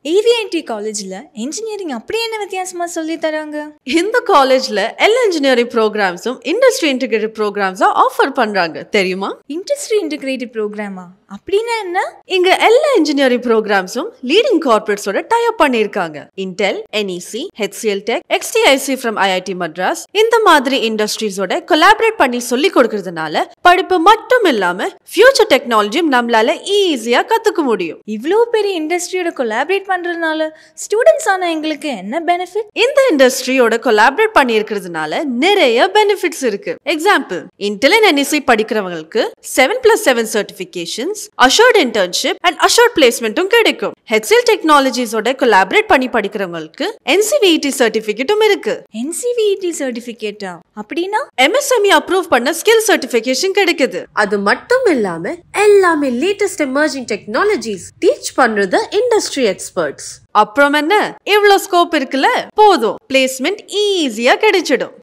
ஏவிஐடி காலேஜ்ல இன்ஜினியரிங் அப்படி என்ன வித்தியாசமா சொல்லி தராங்க? இந்த காலேஜ்ல எல்லா இன்ஜினியரிங் ப்ரோக்ராம்ஸும் இண்டஸ்ட்ரி இன்டிகிரேட்டட் ப்ரோக்ராம்ஸும் ஆஃபர் பண்றாங்க தெரியுமா? இண்டஸ்ட்ரி இன்டிகிரேட்டட் ப்ரோக்ராமா? அப்படின்னா என்ன? இங்க எல்லா இன்ஜினியரிங் ப்ரோக்ராம்ஸும் லீடிங் கார்ப்பரேட்ஸோட டை அப் பண்ணிருக்காங்க. Intel, NEC, HCL Tech, XTIC from IIT Madras இந்த மாதிரி இண்டஸ்ட்ரீஸோட கொலாபரேட் பண்ணி சொல்லி கொடுக்கறதுனால படிப்பு மட்டும் இல்லாம ஃபியூச்சர் டெக்னாலஜியும் நம்மளால ஈஸியா கத்துக்க முடியும். இவ்வளோ பெரிய இண்டஸ்ட்ரியோட கொலாபரேட் பண்றதுனால ஸ்டூடெண்ட்ஸ் ஆன எங்களுக்கு என்ன பெனிஃபிட்? இந்த இண்டஸ்ட்ரியோட கொலாபரேட் பண்ணி இருக்கிறதுனால நிறைய பெனிஃபிட்ஸ் இருக்கு. எக்ஸாம்பிள், இன்டெல் அண்ட் NEC படிக்கிறவங்களுக்கு 7+7 certifications, assured internship and assured placementம் கிடைக்கும். HCL Technologiesோட கொலாபரேட் பண்ணி படிக்கிறவங்களுக்கு NCVET சர்டிபிகேட்டும் இருக்கு. NCVET சர்டிபிகேட்டா? அப்படின்னா MSME அப்ரூவ் பண்ண ஸ்கில் சர்டிபிகேஷன் கிடைக்குது. அது மட்டும் இல்லாம எல்லாமே லேட்டஸ்ட் எமர்ஜிங் டெக்னாலஜிஸ் டீச் பண்றது இண்டஸ்ட்ரி எக்ஸ்பர்ட்ஸ். அப்புறம் என்ன, இவ்ளோ ஸ்கோப் இருக்குல்ல, போதும் பிளேஸ்மெண்ட் ஈஸியா கிடைச்சிடும்.